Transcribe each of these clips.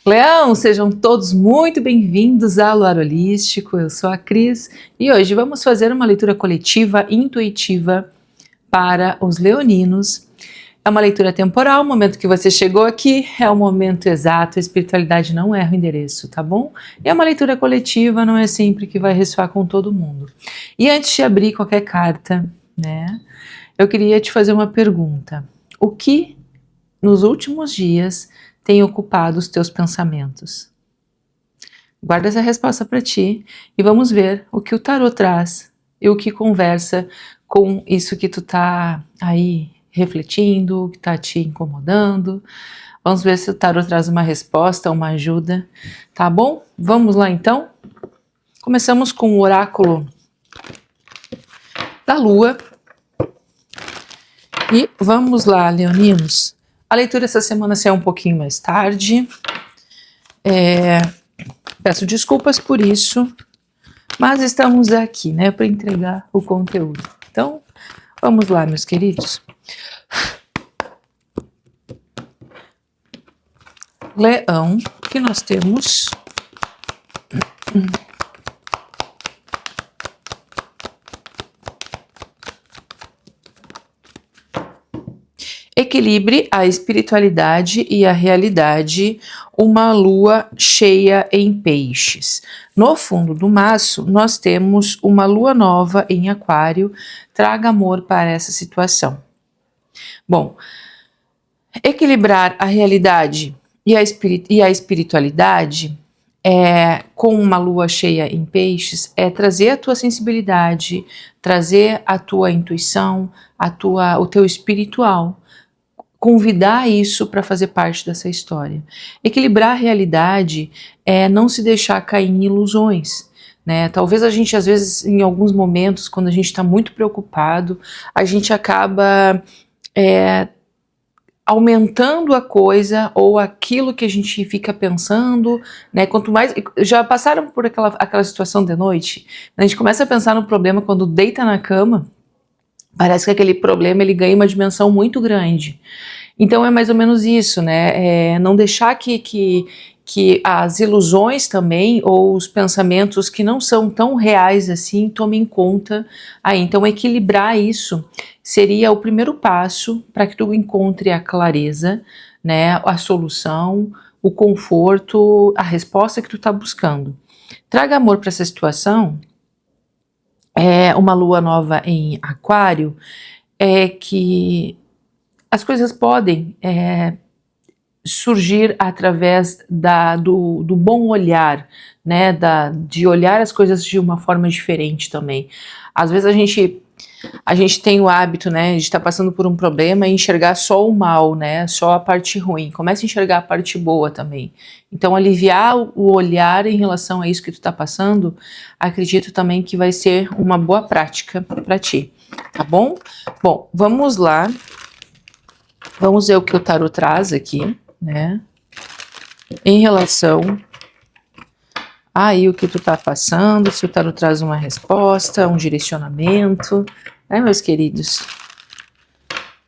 Leão, sejam todos muito bem-vindos ao Lar Holístico. Eu sou a Cris e hoje vamos fazer uma leitura coletiva intuitiva para os leoninos. É uma leitura temporal, o momento que você chegou aqui é o momento exato, a espiritualidade não erra o endereço, tá bom? E é uma leitura coletiva, não é sempre que vai ressoar com todo mundo. E antes de abrir qualquer carta, né, eu queria te fazer uma pergunta. O que nos últimos dias tem ocupado os teus pensamentos? Guarda essa resposta para ti e vamos ver o que o tarô traz e o que conversa com isso que tu tá aí refletindo, que tá te incomodando. Vamos ver se o tarô traz uma resposta, uma ajuda, tá bom? Vamos lá então? Começamos com o oráculo da Lua. E vamos lá, leoninos. A leitura essa semana saiu um pouquinho mais tarde. Peço desculpas por isso, mas estamos aqui, né, para entregar o conteúdo. Então, vamos lá, meus queridos. Leão, o que nós temos? Equilibre a espiritualidade e a realidade, uma lua cheia em peixes. No fundo do maço, nós temos uma lua nova em aquário. Traga amor para essa situação. Bom, equilibrar a realidade e a espiritualidade com uma lua cheia em peixes é trazer a tua sensibilidade, trazer a tua intuição, o teu espiritual. Convidar isso para fazer parte dessa história. Equilibrar a realidade é não se deixar cair em ilusões, né? Talvez a gente, às vezes, em alguns momentos, quando a gente está muito preocupado, a gente acaba aumentando a coisa ou aquilo que a gente fica pensando, né? Quanto mais... Já passaram por aquela situação de noite? A gente começa a pensar no problema quando deita na cama, parece que aquele problema ele ganha uma dimensão muito grande. Então é mais ou menos isso, né? Não deixar que as ilusões também, ou os pensamentos que não são tão reais assim, tomem conta aí. Então equilibrar isso seria o primeiro passo para que tu encontre a clareza, né? A solução, o conforto, a resposta que tu está buscando. Traga amor para essa situação. Uma lua nova em aquário que as coisas podem surgir através do bom olhar, né, de olhar as coisas de uma forma diferente também. Às vezes a gente tem o hábito, né, de estar passando por um problema e enxergar só o mal, né, só a parte ruim. Comece a enxergar a parte boa também. Então aliviar o olhar em relação a isso que tu está passando, acredito também que vai ser uma boa prática para ti, tá bom? Bom, vamos lá. Vamos ver o que o tarô traz aqui, né? Em relação aí o que tu tá passando, se o tarô traz uma resposta, um direcionamento, né, meus queridos?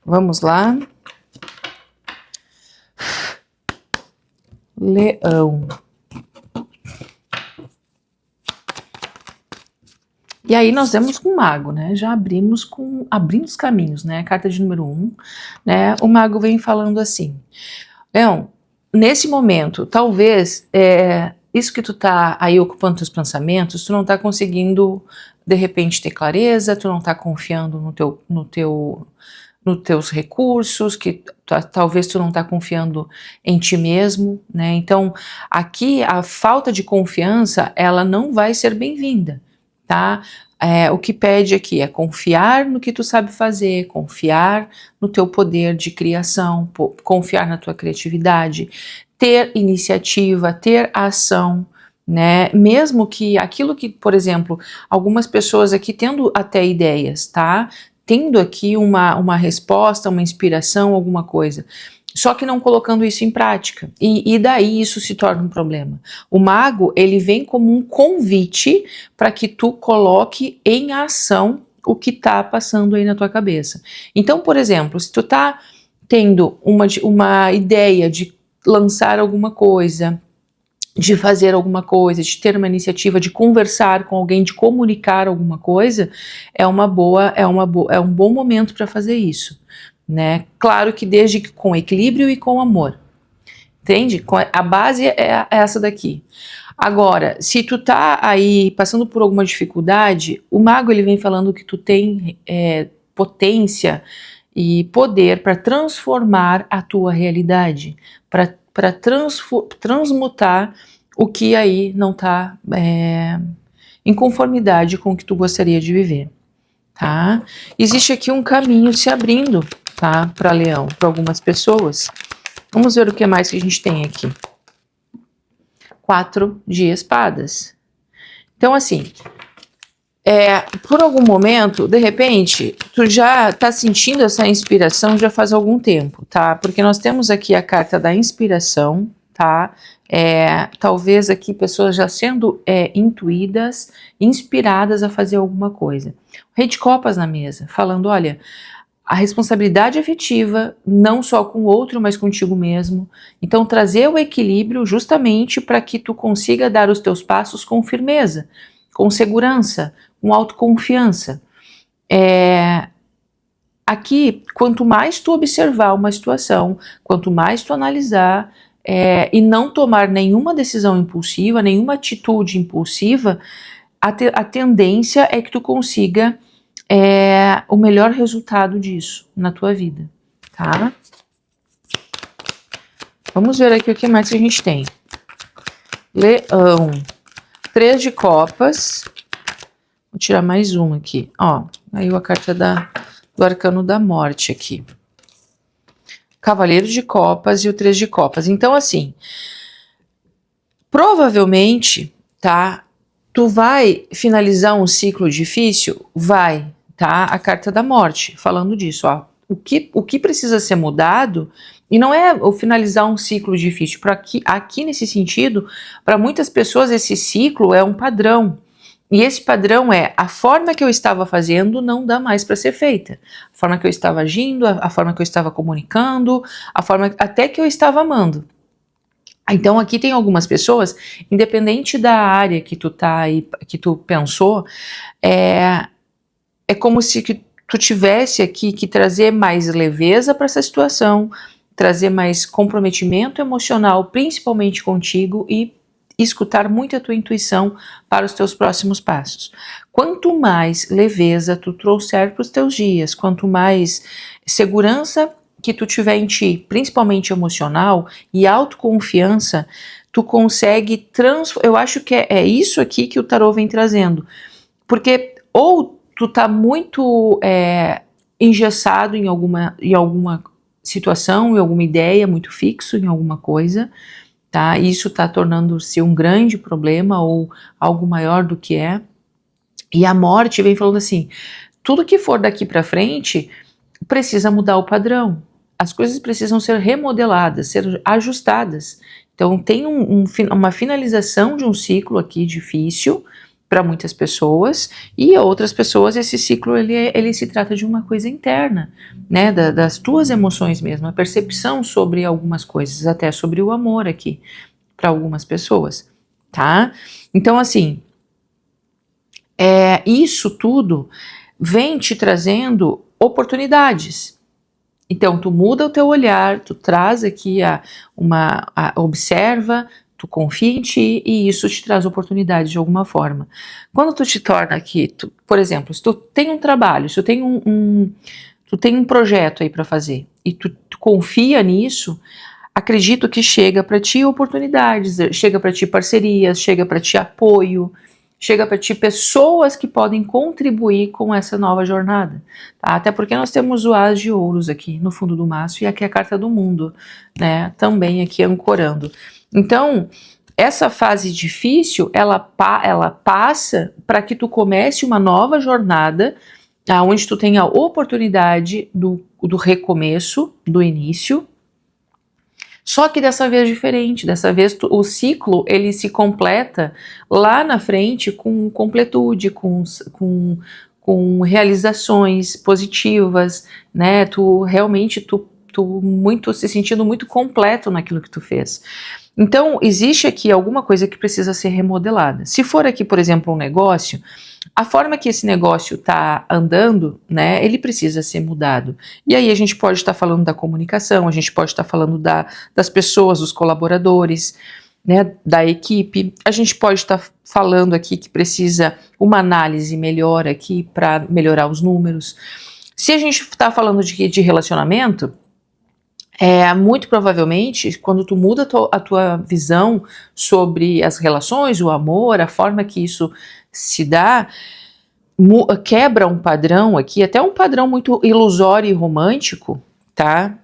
Vamos lá. Leão. E aí nós vemos com o mago, né? Já abrindo os caminhos, né? Carta de número 1, né? O mago vem falando assim: Leão, nesse momento, talvez isso que tu tá aí ocupando teus pensamentos, tu não tá conseguindo de repente ter clareza, tu não tá confiando nos teus recursos, que talvez tu não tá confiando em ti mesmo, né? Então, aqui a falta de confiança, ela não vai ser bem-vinda, tá? O que pede aqui é confiar no que tu sabe fazer, confiar no teu poder de criação, confiar na tua criatividade, ter iniciativa, ter ação, né? Mesmo que aquilo que, por exemplo, algumas pessoas aqui tendo até ideias, tá? Tendo aqui uma resposta, uma inspiração, alguma coisa, só que não colocando isso em prática, e daí isso se torna um problema. O mago, ele vem como um convite para que tu coloque em ação o que está passando aí na tua cabeça. Então, por exemplo, se tu tá tendo uma ideia de lançar alguma coisa, de fazer alguma coisa, de ter uma iniciativa, de conversar com alguém, de comunicar alguma coisa, é um bom momento para fazer isso, né? Claro que desde que com equilíbrio e com amor, entende? A base é essa daqui. Agora, se tu tá aí passando por alguma dificuldade, o mago ele vem falando que tu tem potência e poder para transformar a tua realidade, para transmutar o que aí não está em conformidade com o que tu gostaria de viver, tá? Existe aqui um caminho se abrindo, tá? Para Leão, para algumas pessoas. Vamos ver o que mais que a gente tem aqui. 4 de espadas. Então, assim, por algum momento, de repente, tu já tá sentindo essa inspiração já faz algum tempo, tá? Porque nós temos aqui a carta da inspiração, tá? Talvez aqui pessoas já sendo intuídas, inspiradas a fazer alguma coisa. O Rei de Copas na mesa, falando, olha, a responsabilidade afetiva, não só com o outro, mas contigo mesmo. Então, trazer o equilíbrio justamente para que tu consiga dar os teus passos com firmeza, com segurança, com autoconfiança. Aqui, quanto mais tu observar uma situação, quanto mais tu analisar e não tomar nenhuma decisão impulsiva, nenhuma atitude impulsiva, a tendência é que tu consiga o melhor resultado disso na tua vida, tá? Vamos ver aqui o que mais que a gente tem. Leão, 3 de copas. Vou tirar mais uma aqui, ó. Aí a carta do arcano da morte aqui. Cavaleiro de copas e o 3 de copas. Então, assim, provavelmente, tá? Tu vai finalizar um ciclo difícil? Vai, tá? A carta da morte, falando disso, ó. O que precisa ser mudado, e não é o finalizar um ciclo difícil, aqui nesse sentido, para muitas pessoas esse ciclo é um padrão, e esse padrão é a forma que eu estava fazendo não dá mais para ser feita, a forma que eu estava agindo, a forma que eu estava comunicando, a forma até que eu estava amando. Então aqui tem algumas pessoas, independente da área que tu tá aí, que tu pensou, é como se que tu tivesse aqui que trazer mais leveza para essa situação, trazer mais comprometimento emocional, principalmente contigo, e escutar muito a tua intuição para os teus próximos passos. Quanto mais leveza tu trouxer para os teus dias, quanto mais segurança que tu tiver em ti, principalmente emocional, e autoconfiança, tu consegue eu acho que é isso aqui que o tarô vem trazendo, porque ou tu tá muito engessado em alguma situação, em alguma ideia, muito fixo em alguma coisa, tá? Isso tá tornando-se um grande problema ou algo maior do que é. E a morte vem falando assim, tudo que for daqui para frente precisa mudar o padrão. As coisas precisam ser remodeladas, ser ajustadas. Então tem uma finalização de um ciclo aqui difícil para muitas pessoas, e outras pessoas esse ciclo ele se trata de uma coisa interna, né, das tuas emoções mesmo, a percepção sobre algumas coisas, até sobre o amor aqui, para algumas pessoas, tá? Então assim, isso tudo vem te trazendo oportunidades. Então tu muda o teu olhar, tu traz aqui observa, tu confia em ti e isso te traz oportunidades de alguma forma. Quando tu te torna aqui, por exemplo, se tu tem um trabalho, se tu tem tu tem um projeto aí para fazer e tu confia nisso, acredito que chega para ti oportunidades, chega para ti parcerias, chega para ti apoio, chega para ti pessoas que podem contribuir com essa nova jornada, tá? Até porque nós temos o As de Ouros aqui no fundo do maço e aqui a Carta do Mundo, né? Também aqui ancorando. Então, essa fase difícil, ela passa para que tu comece uma nova jornada, onde tu tenha a oportunidade do recomeço, do início, só que dessa vez diferente, dessa vez o ciclo ele se completa lá na frente com completude, com realizações positivas, né? Tu realmente muito se sentindo muito completo naquilo que tu fez. Então, existe aqui alguma coisa que precisa ser remodelada. Se for aqui, por exemplo, um negócio, a forma que esse negócio está andando, né, ele precisa ser mudado. E aí a gente pode estar falando da comunicação, a gente pode estar falando das pessoas, dos colaboradores, né, da equipe. A gente pode estar falando aqui que precisa uma análise melhor aqui para melhorar os números. Se a gente está falando de relacionamento, muito provavelmente, quando tu muda a tua visão sobre as relações, o amor, a forma que isso se dá, quebra um padrão aqui, até um padrão muito ilusório e romântico, tá?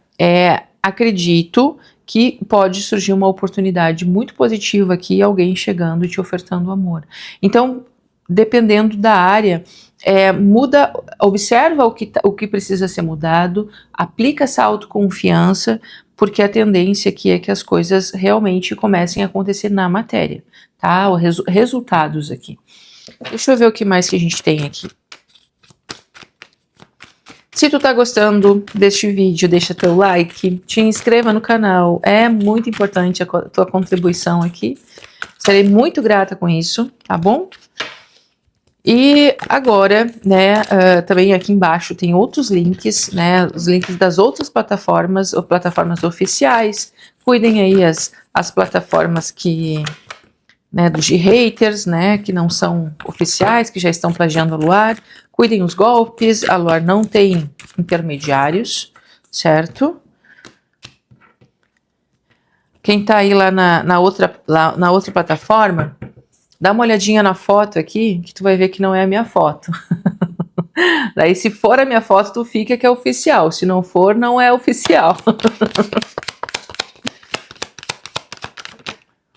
Acredito que pode surgir uma oportunidade muito positiva aqui, alguém chegando e te ofertando amor. Então, dependendo da área, muda, observa o que precisa ser mudado, aplica essa autoconfiança, porque a tendência aqui é que as coisas realmente comecem a acontecer na matéria, tá? Resultados aqui. Deixa eu ver o que mais que a gente tem aqui. Se tu tá gostando deste vídeo, deixa teu like, te inscreva no canal, é muito importante a tua contribuição aqui. Serei muito grata com isso, tá bom? E agora, né, também aqui embaixo tem outros links, né, os links das outras plataformas, ou plataformas oficiais. Cuidem aí as plataformas que, né, de haters, né, que não são oficiais, que já estão plagiando a Luar. Cuidem os golpes, a Luar não tem intermediários, certo? Quem tá aí lá na outra plataforma, dá uma olhadinha na foto aqui, que tu vai ver que não é a minha foto. Daí, se for a minha foto, tu fica que é oficial. Se não for, não é oficial.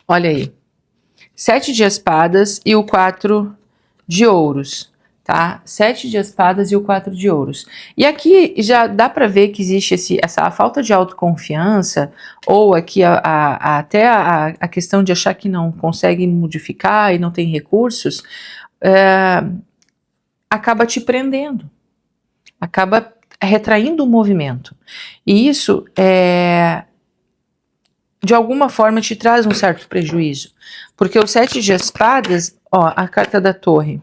Olha aí. 7 de espadas e o 4 de ouros, tá? 7 de espadas e o 4 de ouros. E aqui já dá para ver que existe essa falta de autoconfiança, ou aqui até a questão de achar que não consegue modificar e não tem recursos, acaba te prendendo, acaba retraindo o movimento. E isso, de alguma forma, te traz um certo prejuízo. Porque o 7 de espadas, ó, a carta da torre.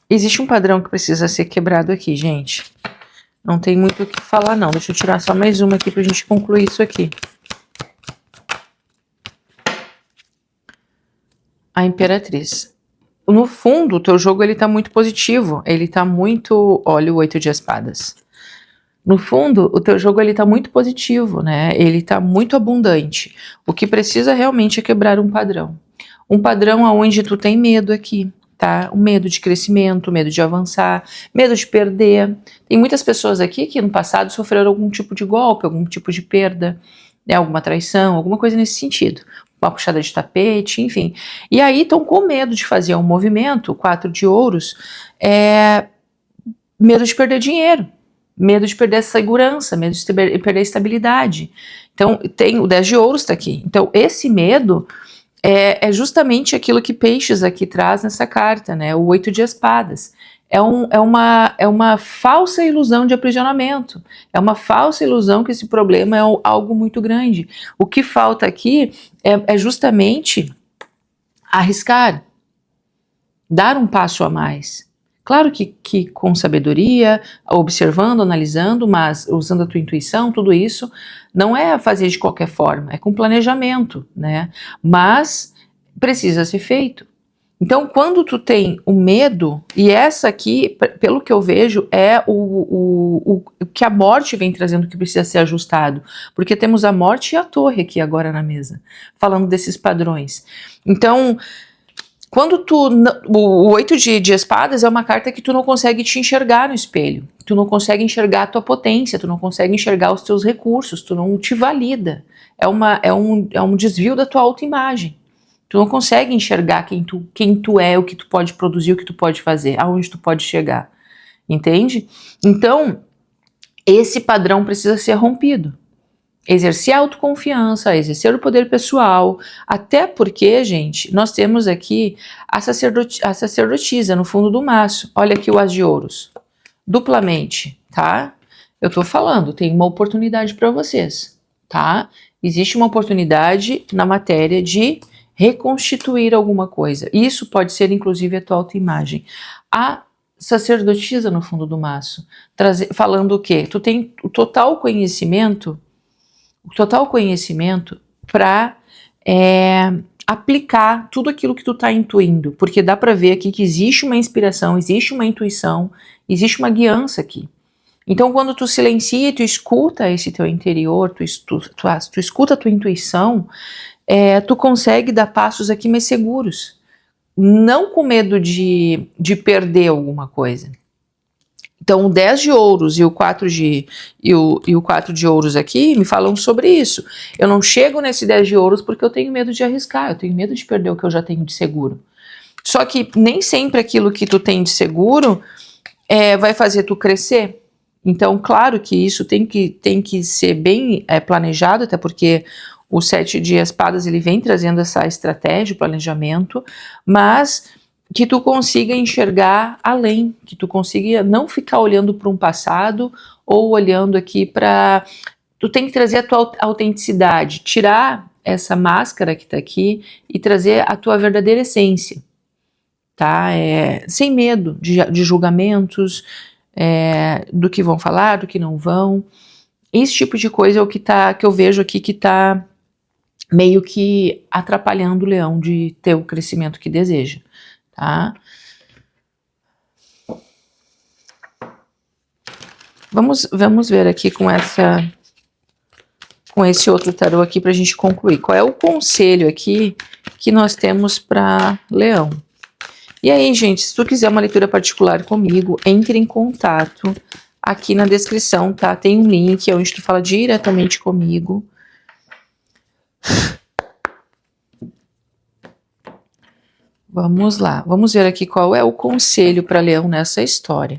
Existe um padrão que precisa ser quebrado aqui, gente. Não tem muito o que falar, não. Deixa eu tirar só mais uma aqui pra gente concluir isso aqui. A Imperatriz. No fundo, o teu jogo, ele tá muito positivo. Ele tá muito... Olha o 8 de espadas. No fundo, o teu jogo, ele tá muito positivo, né? Ele tá muito abundante. O que precisa realmente é quebrar um padrão. Um padrão onde tu tem medo aqui, tá? O medo de crescimento, o medo de avançar, medo de perder. Tem muitas pessoas aqui que no passado sofreram algum tipo de golpe, algum tipo de perda, né? Alguma traição, alguma coisa nesse sentido. Uma puxada de tapete, enfim. E aí estão com medo de fazer um movimento, 4 de ouros, medo de perder dinheiro. Medo de perder a segurança, medo de perder a estabilidade. Então, tem o 10 de ouros está aqui. Então, esse medo é justamente aquilo que Peixes aqui traz nessa carta, né? O 8 de espadas. É uma falsa ilusão de aprisionamento. É uma falsa ilusão que esse problema é algo muito grande. O que falta aqui é justamente arriscar, dar um passo a mais. Claro que com sabedoria, observando, analisando, mas usando a tua intuição, tudo isso não é fazer de qualquer forma, é com planejamento, né? Mas precisa ser feito. Então, quando tu tem o medo, e essa aqui, pelo que eu vejo, é o que a morte vem trazendo que precisa ser ajustado, porque temos a morte e a torre aqui agora na mesa, falando desses padrões. Então, quando o 8 de espadas é uma carta que tu não consegue te enxergar no espelho, tu não consegue enxergar a tua potência, tu não consegue enxergar os teus recursos, tu não te valida, é um desvio da tua autoimagem, tu não consegue enxergar quem tu é, o que tu pode produzir, o que tu pode fazer, aonde tu pode chegar, entende? Então, esse padrão precisa ser rompido. Exercer a autoconfiança, exercer o poder pessoal, até porque, gente, nós temos aqui a sacerdotisa no fundo do maço. Olha aqui o as de ouros, duplamente, tá? Eu tô falando, tem uma oportunidade para vocês, tá? Existe uma oportunidade na matéria de reconstituir alguma coisa. Isso pode ser, inclusive, a tua autoimagem. A sacerdotisa no fundo do maço, falando o quê? Tu tem o total conhecimento para aplicar tudo aquilo que tu tá intuindo, porque dá para ver aqui que existe uma inspiração, existe uma intuição, existe uma guiança aqui. Então, quando tu silencia e tu escuta esse teu interior, tu escuta a tua intuição, tu consegue dar passos aqui mais seguros, não com medo de perder alguma coisa. Então, o 10 de ouros e o 4 de ouros aqui me falam sobre isso. Eu não chego nesse 10 de ouros porque eu tenho medo de arriscar, eu tenho medo de perder o que eu já tenho de seguro. Só que nem sempre aquilo que tu tem de seguro vai fazer tu crescer. Então, claro que isso tem que ser bem planejado, até porque o 7 de espadas ele vem trazendo essa estratégia, o planejamento, mas que tu consiga enxergar além, que tu consiga não ficar olhando para um passado ou olhando aqui para... Tu tem que trazer a tua autenticidade, tirar essa máscara que está aqui e trazer a tua verdadeira essência, tá? Sem medo de julgamentos, do que vão falar, do que não vão. Esse tipo de coisa é o que eu vejo aqui que está meio que atrapalhando o leão de ter o crescimento que deseja, tá? Vamos ver aqui com esse outro tarô aqui para a gente concluir. Qual é o conselho aqui que nós temos para Leão? E aí, gente, se tu quiser uma leitura particular comigo, entre em contato aqui na descrição, tá? Tem um link onde tu fala diretamente comigo. Vamos lá, vamos ver aqui qual é o conselho para Leão nessa história.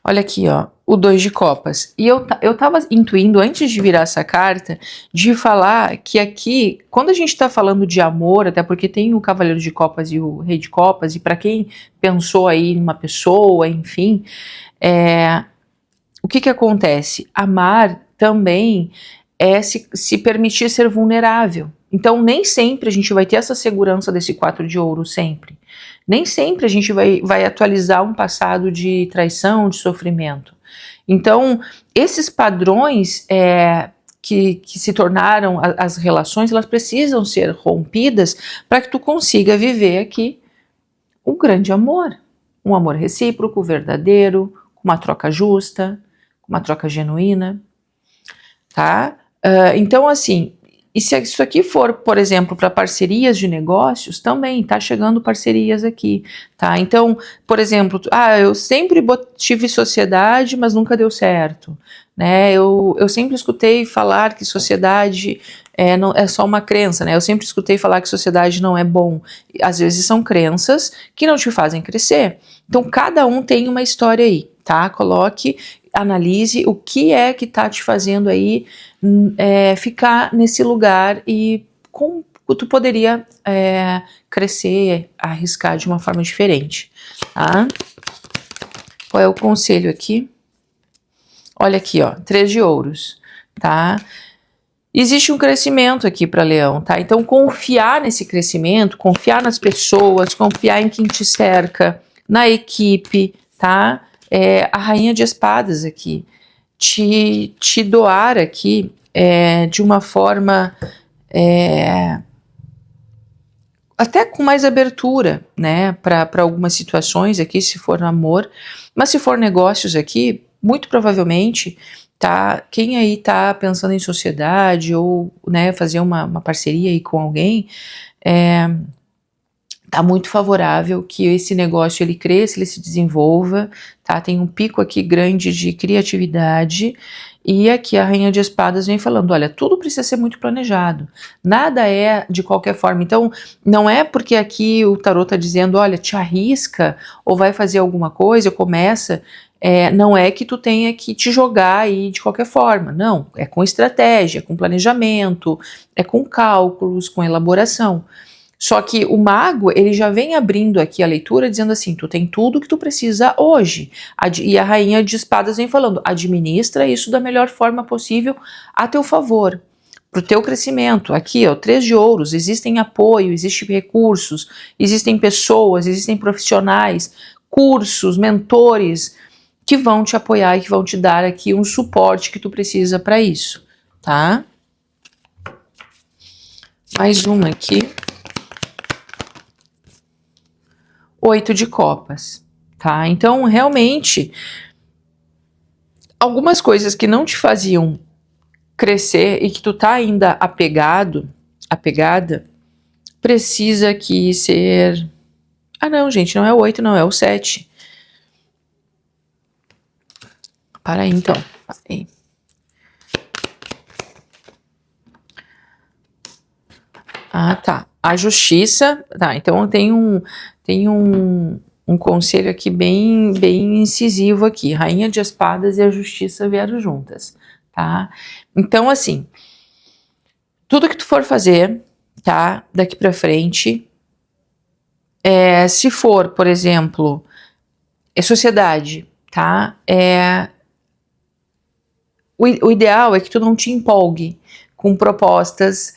Olha aqui, ó, o 2 de copas. E eu tava intuindo, antes de virar essa carta, de falar que aqui, quando a gente tá falando de amor, até porque tem o cavaleiro de copas e o rei de copas, e para quem pensou aí numa pessoa, enfim, o que acontece? Amar também é se permitir ser vulnerável. Então, nem sempre a gente vai ter essa segurança desse 4 de ouro, sempre. Nem sempre a gente vai atualizar um passado de traição, de sofrimento. Então, esses padrões que se tornaram as relações, elas precisam ser rompidas para que tu consiga viver aqui um grande amor. Um amor recíproco, verdadeiro, com uma troca justa, com uma troca genuína, tá? Então, assim, e se isso aqui for, por exemplo, para parcerias de negócios, também tá chegando parcerias aqui, tá? Então, por exemplo, eu sempre tive sociedade, mas nunca deu certo, né? Eu sempre escutei falar que sociedade não é só uma crença, né? Eu sempre escutei falar que sociedade não é bom. Às vezes são crenças que não te fazem crescer. Então, cada um tem uma história aí, tá? Coloque, analise o que é que tá te fazendo aí ficar nesse lugar e como tu poderia crescer, arriscar de uma forma diferente, tá? Qual é o conselho aqui? Olha aqui, ó, 3 de ouros, tá? Existe um crescimento aqui para Leão, tá? Então confiar nesse crescimento, confiar nas pessoas, confiar em quem te cerca, na equipe, tá? A rainha de espadas aqui, te doar aqui de uma forma até com mais abertura, né, para algumas situações aqui, se for amor, mas se for negócios aqui, muito provavelmente, tá, quem aí tá pensando em sociedade ou, né, fazer uma parceria aí com alguém, tá muito favorável que esse negócio ele cresça, ele se desenvolva, tá? Tem um pico aqui grande de criatividade e aqui a rainha de espadas vem falando, olha, tudo precisa ser muito planejado, nada é de qualquer forma. Então, não é porque aqui o tarô tá dizendo, olha, te arrisca ou vai fazer alguma coisa, começa, não é que tu tenha que te jogar aí de qualquer forma, não, é com estratégia, com planejamento, é com cálculos, com elaboração. Só que o mago, ele já vem abrindo aqui a leitura dizendo assim, tu tem tudo que tu precisa hoje. E a rainha de espadas vem falando, administra isso da melhor forma possível a teu favor, pro teu crescimento. Aqui, ó, 3 de ouros, existem apoio, existem recursos, existem pessoas, existem profissionais, cursos, mentores que vão te apoiar e que vão te dar aqui um suporte que tu precisa para isso, tá? Mais uma aqui. 8 de copas, tá? Então, realmente, algumas coisas que não te faziam crescer e que tu tá ainda apegada, precisa aqui ser... Ah, não, gente, não é o 8, não, é o 7. Para aí, então. Aí. Ah, tá. A justiça... Tá, então tem um conselho aqui bem incisivo aqui. Rainha de espadas e a justiça vieram juntas, tá? Então, assim, tudo que tu for fazer, tá? Daqui pra frente, se for, por exemplo, sociedade, tá? O ideal é que tu não te empolgue com propostas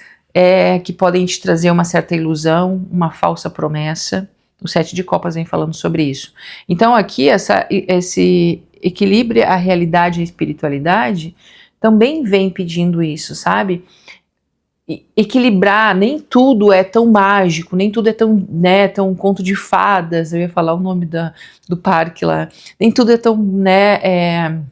que podem te trazer uma certa ilusão, uma falsa promessa. O 7 de copas vem falando sobre isso. Então aqui esse equilíbrio, a realidade e a espiritualidade também vem pedindo isso, sabe? Equilibrar, nem tudo é tão mágico, nem tudo é tão, né, tão conto de fadas, eu ia falar o nome do parque lá, nem tudo é tão, né,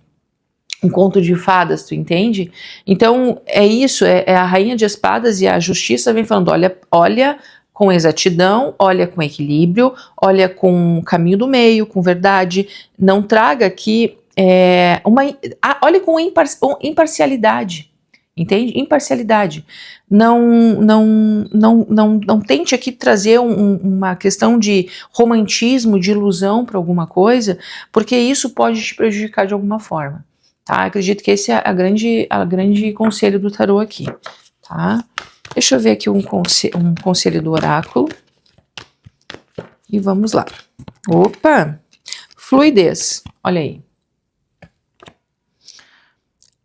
um conto de fadas, tu entende? Então é isso, é a rainha de espadas e a justiça vem falando, olha com exatidão, olha com equilíbrio, olha com caminho do meio, com verdade, não traga aqui olhe com imparcialidade, entende? Imparcialidade. Não tente aqui trazer uma questão de romantismo, de ilusão para alguma coisa, porque isso pode te prejudicar de alguma forma. Tá? Acredito que esse é a grande conselho do tarô aqui, tá? Deixa eu ver aqui um conselho do oráculo. E vamos lá. Opa! Fluidez, olha aí.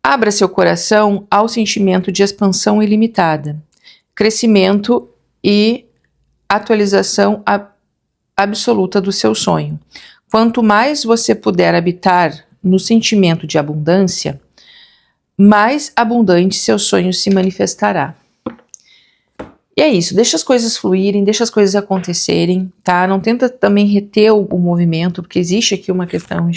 Abra seu coração ao sentimento de expansão ilimitada, crescimento e atualização absoluta do seu sonho. Quanto mais você puder habitar no sentimento de abundância, mais abundante seu sonho se manifestará. E é isso, deixa as coisas fluírem, deixa as coisas acontecerem, tá? Não tenta também reter o movimento, porque existe aqui uma questão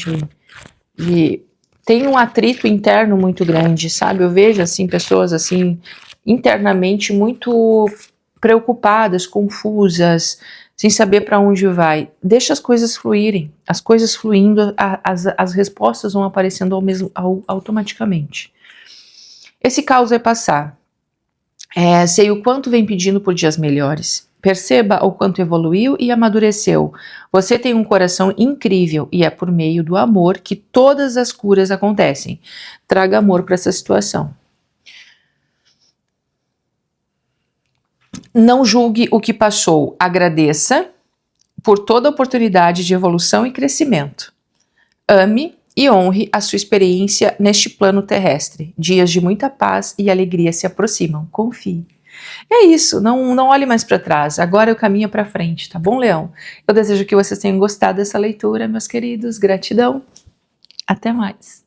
tem um atrito interno muito grande, sabe? Eu vejo, assim, pessoas, assim, internamente muito preocupadas, confusas, sem saber para onde vai. Deixa as coisas fluírem, as coisas fluindo, as respostas vão aparecendo automaticamente. Esse caos vai passar. Sei o quanto vem pedindo por dias melhores. Perceba o quanto evoluiu e amadureceu. Você tem um coração incrível e é por meio do amor que todas as curas acontecem. Traga amor para essa situação. Não julgue o que passou, agradeça por toda oportunidade de evolução e crescimento. Ame e honre a sua experiência neste plano terrestre. Dias de muita paz e alegria se aproximam. Confie. É isso, não olhe mais para trás, agora eu caminho para frente, tá bom, Leão? Eu desejo que vocês tenham gostado dessa leitura, meus queridos, gratidão, até mais.